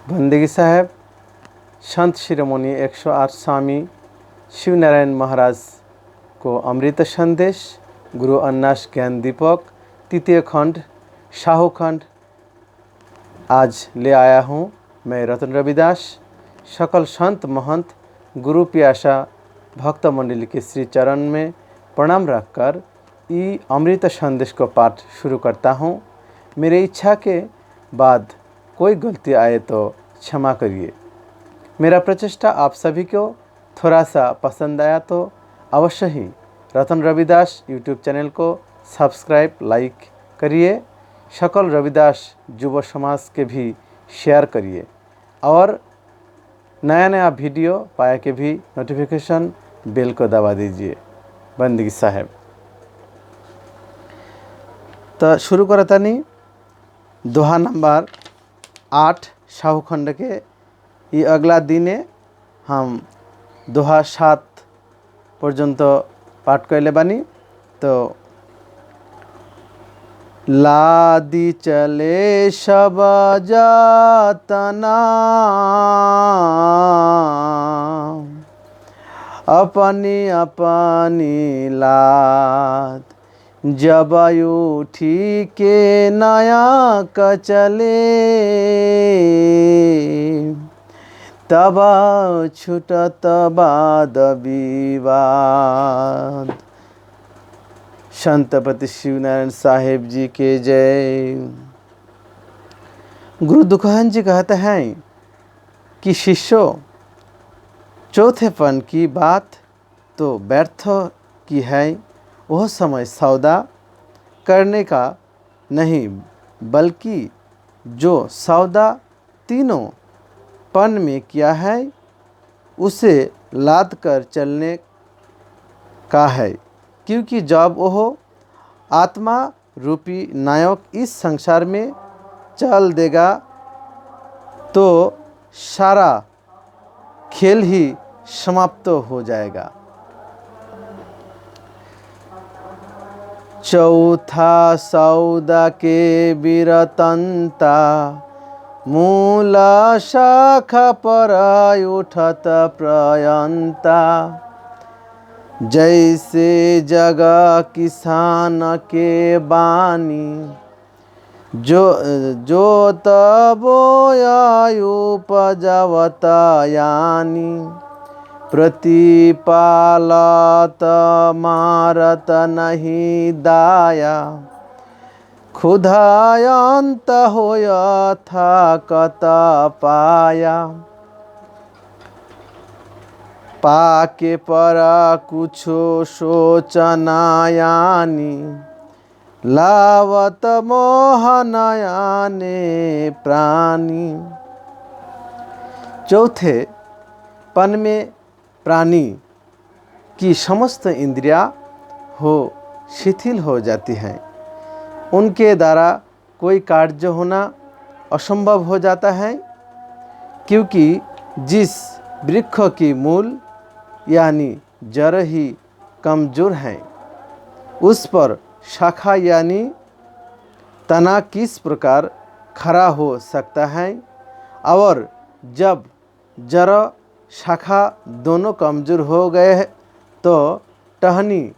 बंदगी साहेब संत शिरोमणि 108 स्वामी शिवनारायण महाराज को अमृत संदेश गुरु अन्नास ज्ञान दीपक तृतीय खंड शाहू खंड आज ले आया हूँ। मैं रतन रविदास सकल संत महंत गुरु प्यासा भक्त मंडली के श्री चरण में प्रणाम रखकर ये अमृत संदेश को पाठ शुरू करता हूँ। मेरे इच्छा के बाद कोई गलती आए तो क्षमा करिए। मेरा प्रचेष्टा आप सभी को थोड़ा सा पसंद आया तो अवश्य ही रतन रविदास यूट्यूब चैनल को सब्सक्राइब लाइक करिए। सकल रविदास युव समाज के भी शेयर करिए और नया नया वीडियो पाए के भी नोटिफिकेशन बेल को दबा दीजिए। बंदगी साहेब तो शुरू करता नहीं दोहा नंबर 8 शाहू खंड के ये अगला दिने हम दोहा 7 पर्यंत पाठ कैले बानी। तो लादी चले सब जातना अपनी अपनी लाद जब उठी के नया कचले तब छुटत बाद विवाद। संतपति शिवनारायण साहेब जी के जय। गुरु दुखहन जी कहते हैं कि शिष्यों चौथेपन की बात तो व्यर्थ की है, वह समय सौदा करने का नहीं बल्कि जो सौदा तीनों पन में किया है उसे लाद कर चलने का है। क्योंकि जब वह आत्मा रूपी नायक इस संसार में चल देगा तो सारा खेल ही समाप्त हो जाएगा। चौथा सौदा के विरतंता मूल शाखा पर उठत प्रयंता। जैसे जगह किसान के बानी जो तबोया उपजवत यानी। प्रतिपालत मारत नहीं दाया खुदायंत होय था कत पाया। पाके पर कुछो सोचनायानी लावत मोहनयाने प्राणी। चौथे पन में प्राणी की समस्त इंद्रियां शिथिल हो जाती हैं। उनके द्वारा कोई कार्य होना असंभव हो जाता है, क्योंकि जिस वृक्ष की मूल यानी जड़ ही कमज़ोर हैं उस पर शाखा यानी तना किस प्रकार खड़ा हो सकता है। और जब जड़ शाखा दोनों कमज़ोर हो गए तो टहनी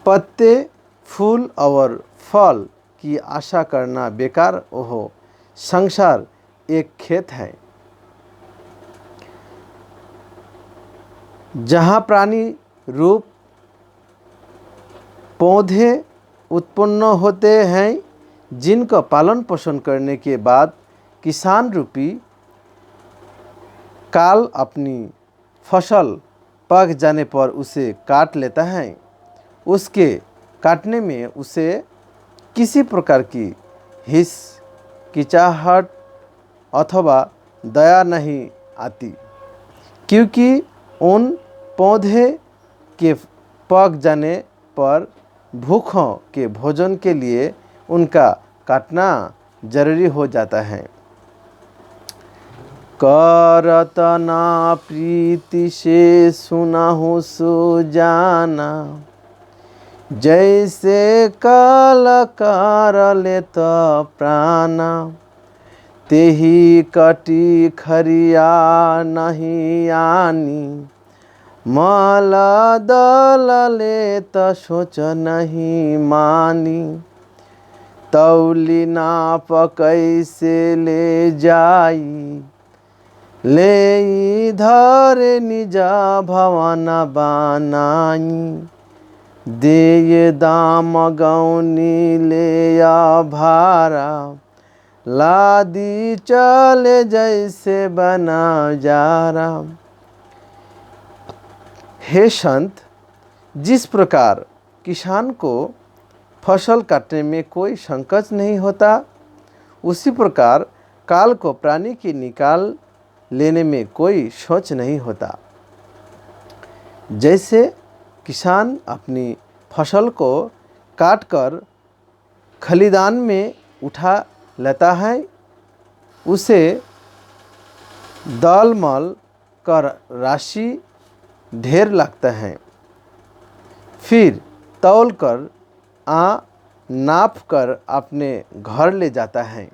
पत्ते फूल और फल की आशा करना बेकार हो। संसार एक खेत है जहाँ प्राणी रूप पौधे उत्पन्न होते हैं, जिनका पालन पोषण करने के बाद किसान रूपी काल अपनी फसल पक जाने पर उसे काट लेता है। उसके काटने में उसे किसी प्रकार की हिचकिचाहट अथवा दया नहीं आती, क्योंकि उन पौधे के पक जाने पर भूखों के भोजन के लिए उनका काटना जरूरी हो जाता है। करत ना प्रीति से सुनाहु सुजाना जैसे काल कर लेत प्राण। तेही कटी खरिया नहीं आनी, मल दलले त सोच नहीं मानी। तौली नाप कैसे ले जाई, ले धर निजा भवन बनाई। दे दाम गौनी ले भारा, लादी चले जैसे बना जारा। हे संत, जिस प्रकार किसान को फसल काटने में कोई संकोच नहीं होता, उसी प्रकार काल को प्राणी की निकाल लेने में कोई सोच नहीं होता। जैसे किसान अपनी फसल को काटकर खलिदान में उठा लेता है, उसे दलमल कर राशि ढेर लगता है, फिर तौल कर नाप कर अपने घर ले जाता है।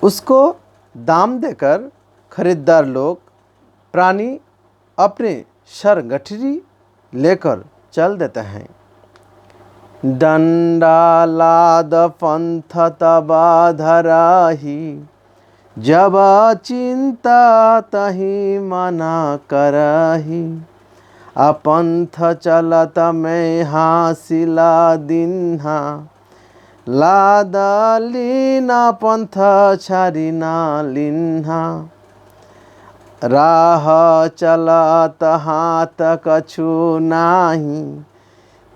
उसको दाम देकर खरीदार लोग प्राणी अपने सर गठरी लेकर चल देते हैं। डंडा लाद पंथ तबा धराही, जब चिंता तही मना करही। अपंथ चलत में हासिला दिन्हा, लादा लीना पंथ छारिना लिन्हा। राह चलत हाथ कछु नाही,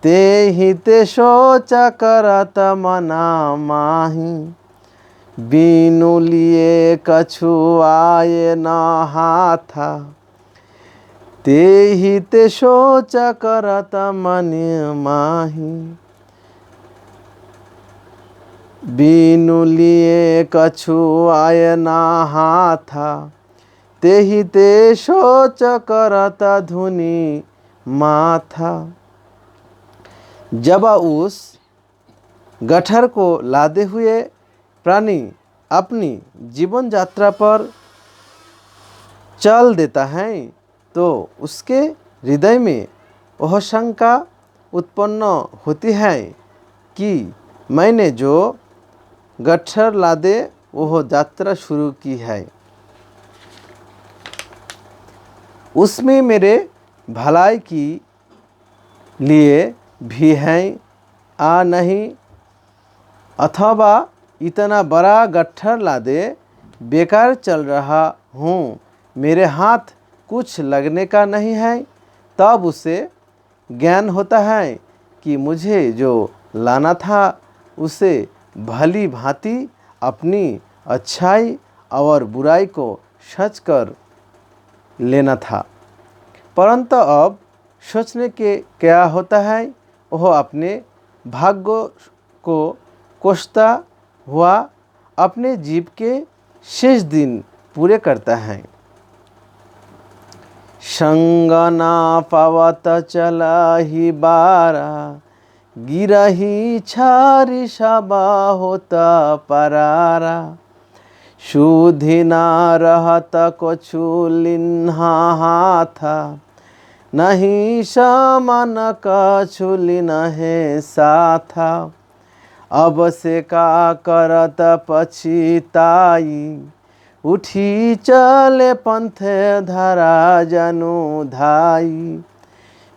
तेहि ते सोच करत मना माही। बीनु लिए कछु आए न हाथा, तेहि ते सोच करत मन माही। बीनु लिए कछु आए न हाथा, तेहि ते सोच करत धुनि माथा। जब उस गठर को लादे हुए प्राणी अपनी जीवन यात्रा पर चल देता है, तो उसके हृदय में वह शंका उत्पन्न होती है कि मैंने जो गठर लादे वह यात्रा शुरू की है, उसमें मेरे भलाई की लिए भी है आ नहीं, अथवा इतना बड़ा गट्ठर लादे बेकार चल रहा हूँ, मेरे हाथ कुछ लगने का नहीं है। तब उसे ज्ञान होता है कि मुझे जो लाना था उसे भली भांति अपनी अच्छाई और बुराई को सच कर लेना था। परंतु अब सोचने के क्या होता है, वह अपने भाग्य को कोसता हुआ अपने जीव के शेष दिन पूरे करता है। संगना पावत चला ही बारा, गिरही छारी सबा होता परारा। शुद्धि ना रहत कछु लिन्हा हाथा, नहीं समान कछु लिन्हे साथा। अब से का करत पछिताई, उठी चले पंथ धरा जनु धाई।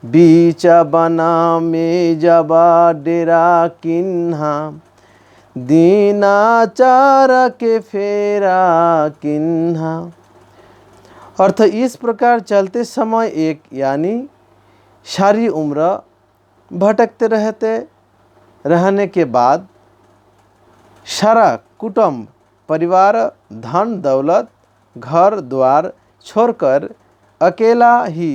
बीच बना में जब डेरा किन्हा, दीना चार के फेरा किन्हा। अर्थ इस प्रकार चलते समय एक यानी सारी उम्र भटकते रहने के बाद सारा कुटुंब परिवार धन दौलत घर द्वार छोड़कर अकेला ही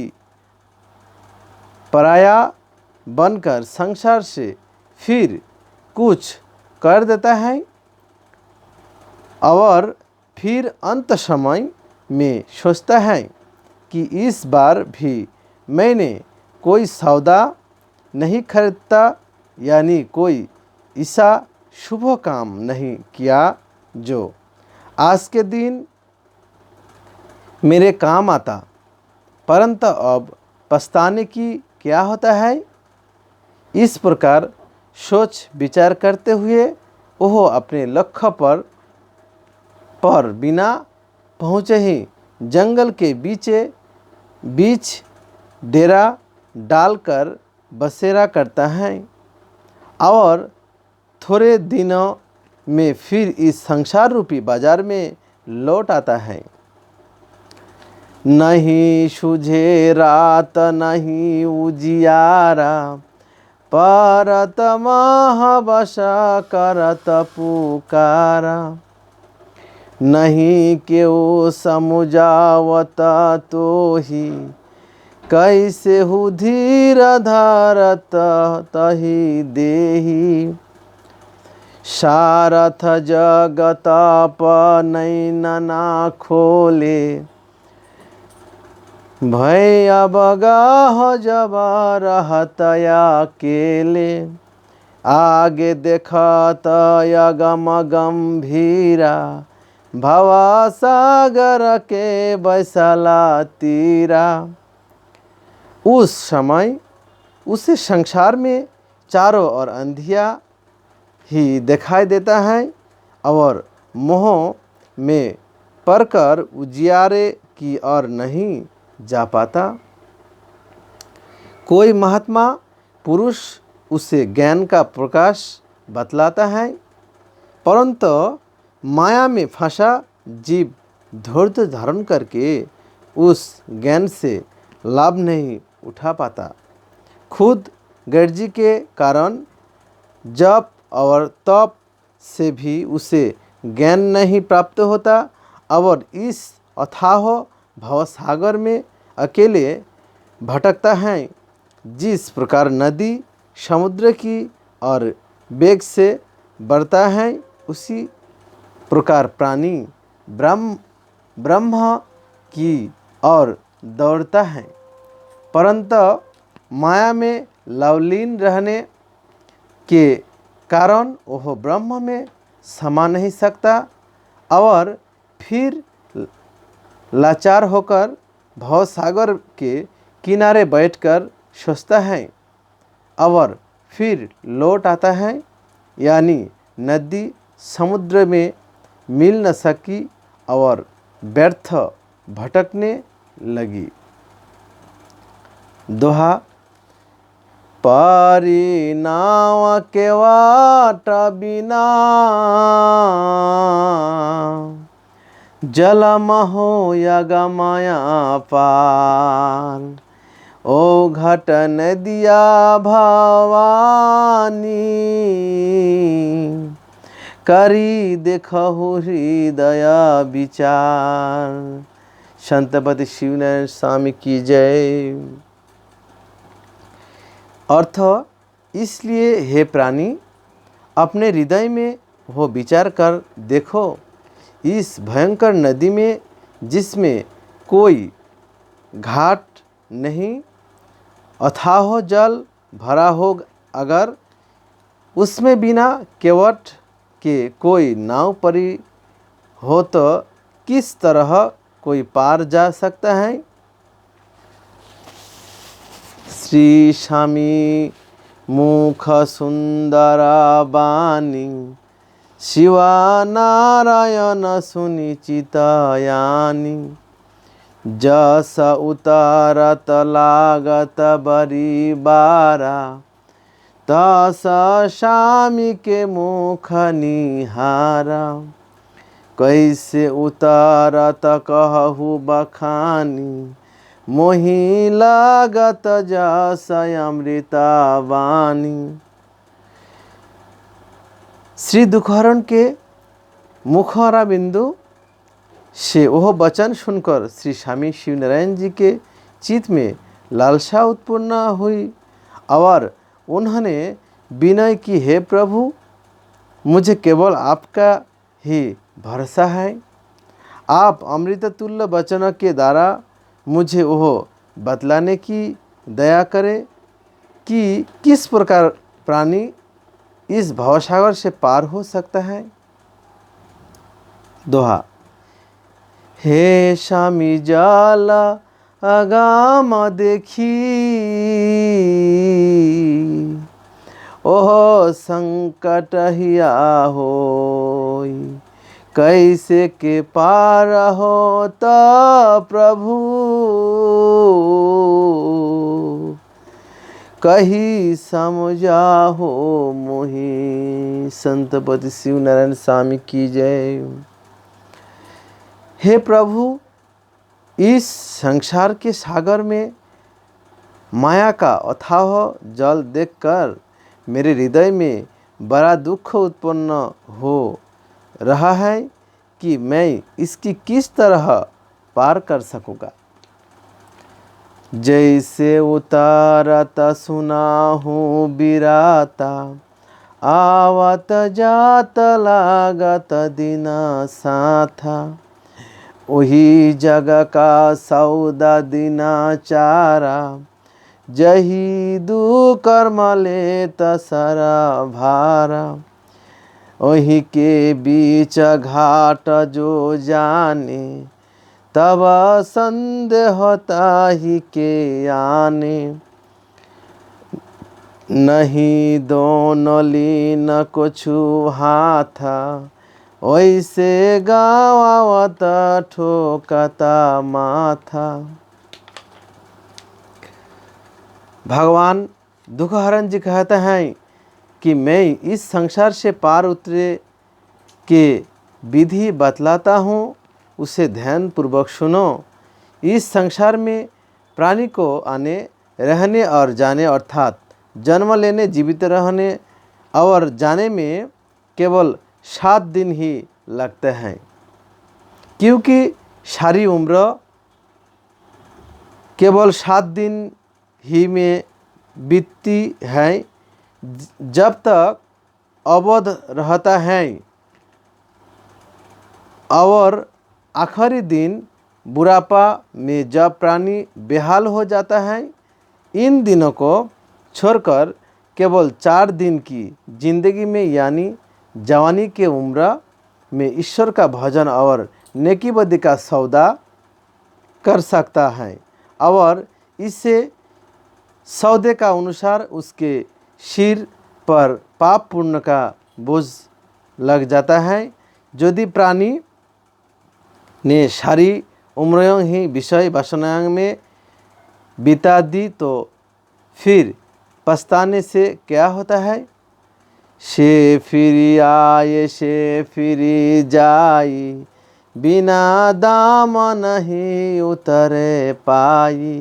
पराया बनकर संसार से फिर कुछ कर देता है और फिर अंत समय में सोचता है कि इस बार भी मैंने कोई सौदा नहीं खरीदता, यानी कोई ऐसा शुभ काम नहीं किया जो आज के दिन मेरे काम आता, परंतु अब पछताने की क्या होता है। इस प्रकार सोच विचार करते हुए वह अपने लक्ष्य पर बिना पहुँचे ही जंगल के बीच डेरा डालकर बसेरा करता है और थोड़े दिनों में फिर इस संसार रूपी बाजार में लौट आता है। नहीं सूझे रात नहीं उजियारा, परत महाबसा करत पुकारा। नहीं केउ समुझावत तो ही, कैसे हु धीर धारत तही देही। सारथ जगत नैन ना खोले, भय अबगाह जब रहत अकेले। आगे देखत अगम गंभीरा, भवा सागर के बैसला तीरा। उस समय उसे संसार में चारों ओर अंधिया ही दिखाई देता है और मोह में पड़कर उजियारे की ओर नहीं जा पाता। कोई महात्मा पुरुष उसे ज्ञान का प्रकाश बतलाता है, परंतु माया में फंसा जीव धैर्य धारण करके उस ज्ञान से लाभ नहीं उठा पाता। खुद गर्जी के कारण जप और तप से भी उसे ज्ञान नहीं प्राप्त होता और इस अथाह भवसागर में अकेले भटकता है। जिस प्रकार नदी समुद्र की और वेग से बढ़ता है, उसी प्रकार प्राणी ब्रह्म की ओर दौड़ता है, परंतु माया में लवलीन रहने के कारण वह ब्रह्म में समा नहीं सकता और फिर लाचार होकर भवसागर के किनारे बैठकर सोचता है और फिर लौट आता है, यानी नदी समुद्र में मिल न सकी और व्यर्थ भटकने लगी। दोहा। परिणाम के वाट बिना, जलम हो यगमया पार। ओ घट नदिया भवानी, करी देखहु हृदय विचार। संतपति शिवनारायण स्वामी की जय। अर्थ, इसलिए हे प्राणी, अपने हृदय में वो विचार कर देखो, इस भयंकर नदी में जिसमें कोई घाट नहीं, अथाह जल भरा हो, अगर उसमें बिना केवट के कोई नाव परी हो तो किस तरह कोई पार जा सकता है। श्री स्वामी मुख सुंदर बानी, शिवा नारायण सुनि चितयानी। जस उतारत लागत बरी बारा, तस स्वामी के मुख निहारा। कैसे उतारत कहु बखानी, मोहि लागत जस अमृता वाणी। श्री दुखहरण के मुखरा बिंदु से वह वचन सुनकर श्री स्वामी शिवनारायण जी के चित्त में लालसा उत्पन्न हुई और उन्होंने विनय की, हे प्रभु, मुझे केवल आपका ही भरोसा है। आप अमृत तुल्य वचन के द्वारा मुझे वह बतलाने की दया करें कि किस प्रकार प्राणी इस भवसागर से पार हो सकता है। दोहा। हे स्वामी जल अगाम देखी, ओह संकट हिया होई, कैसे के पार हो त प्रभु, कही समझा हो मोहि। संतपति शिव नारायण स्वामी की जय। हे प्रभु, इस संसार के सागर में माया का अथाह जल देखकर मेरे हृदय में बड़ा दुख उत्पन्न हो रहा है कि मैं इसकी किस तरह पार कर सकूँगा। जैसे उतारत सुनाहूँ बिराता, आवत जात लागत दिना साथा, वही जग का सौदा दिना चारा, जही दू कर्म लेत सारा भारा, वही के बीच घाट जो जाने, तब संदेह ताहि के आने, नहीं दोनों लीन कुछु हाथा, वैसे गावत ठोकता माथा। भगवान दुखहरण जी कहते हैं कि मैं इस संसार से पार उतरे के विधि बतलाता हूँ, उसे ध्यान पूर्वक सुनो। इस संसार में प्राणी को आने, रहने और जाने अर्थात जन्म लेने, जीवित रहने और जाने में केवल 7 दिन ही लगते हैं, क्योंकि सारी उम्र केवल 7 दिन ही में बीतती है। जब तक अवध रहता है और आखिरी दिन बुढ़ापा में जब प्राणी बेहाल हो जाता है, इन दिनों को छोड़कर केवल 4 दिन की जिंदगी में यानी जवानी के उम्र में ईश्वर का भजन और नेकी बदी का सौदा कर सकता है और इससे सौदे का अनुसार उसके सिर पर पाप पुण्य का बोझ लग जाता है। यदि प्राणी ने सारी उम्र ही विषय वासना में बिता दी तो फिर पछताने से क्या होता है। से फिर आए से फिर जाई, बिना दाम नहीं उतरे पाई,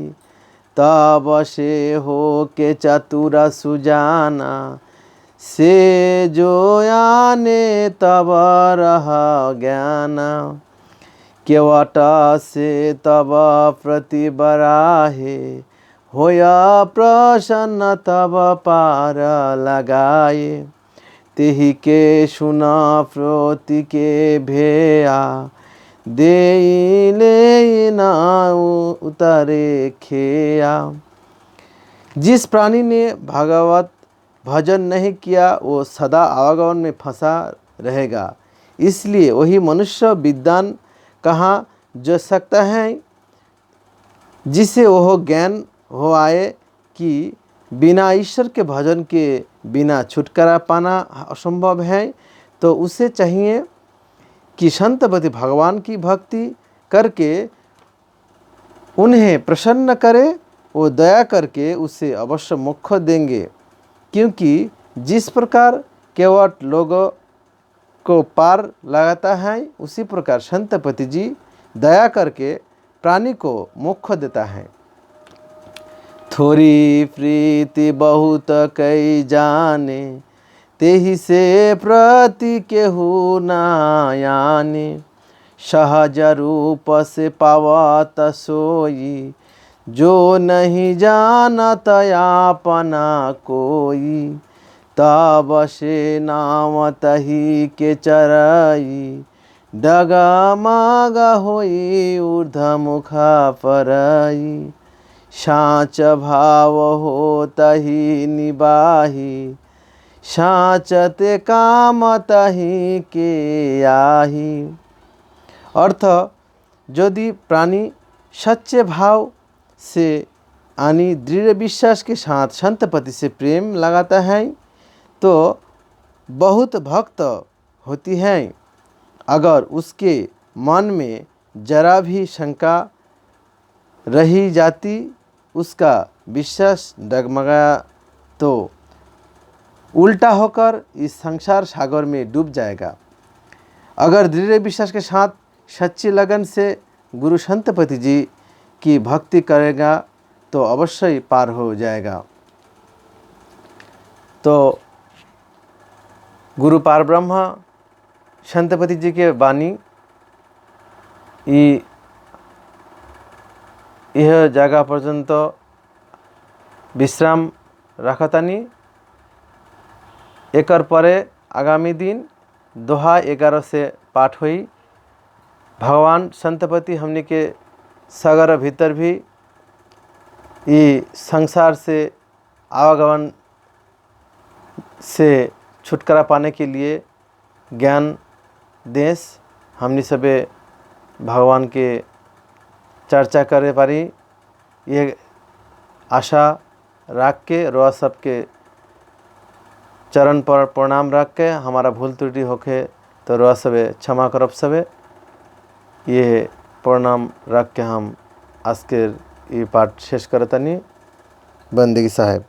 तब से हो के चतुर सुजाना, से जो आने तब रह ज्ञाना, केवट से तब प्रति बराहे, होया प्रसन्न तब पार लगाए, तेहि के सुना प्रोति के भेया, दे ले ना उतरे खेया। जिस प्राणी ने भागवत भजन नहीं किया वो सदा आवागमन में फंसा रहेगा, इसलिए वही मनुष्य विद्वान कहाँ जा सकता है जिसे वह ज्ञान हो आए कि बिना ईश्वर के भजन के बिना छुटकारा पाना असंभव है। तो उसे चाहिए कि संतपति भगवान की भक्ति करके उन्हें प्रसन्न करे, वो दया करके उसे अवश्य मोक्ष देंगे, क्योंकि जिस प्रकार केवट लोगों को पार लगाता है उसी प्रकार संतपति जी दया करके प्राणी को मोक्ष देता है। थोड़ी प्रीति बहुत कई जाने, तेहि से प्रति केहू नायाने, सहज रूप से पावत सोई, जो नहीं जानत अपना कोई, तब से नाम तही के चरई, डगमग होई ऊर्ध्वमुख परई, साँच भाव हो तही निबाही, साँचते काम तही के आही, अर्थ यदि प्राणी सच्चे भाव से यानी दृढ़ विश्वास के साथ संतपति से प्रेम लगाता है तो बहुत भक्त होती है। अगर उसके मन में जरा भी शंका रही जाती, उसका विश्वास डगमगाया तो उल्टा होकर इस संसार सागर में डूब जाएगा। अगर दृढ़ विश्वास के साथ सच्ची लगन से गुरु संतपति जी की भक्ति करेगा तो अवश्य ही पार हो जाएगा। तो गुरु पार ब्रह्म संतपति जी के वाणी यह जगह पर्यंत विश्राम रखतानी। एकर परे आगामी दिन दोहा 11 से पाठ हुई। भगवान संतपति हमने के सागर भीतर भी ये संसार से आवागमन से छुटकारा पाने के लिए ज्ञान देश हमने सबे भगवान के चर्चा करे पारी, ये आशा रख के रोआ सबके चरण पर प्रणाम रख के हमारा भूल त्रुटि होके तो रोआ सबे क्षमा करब सबे। ये प्रणाम रख के हम आज के ये पाठ शेष करतनी। बंदगी साहेब।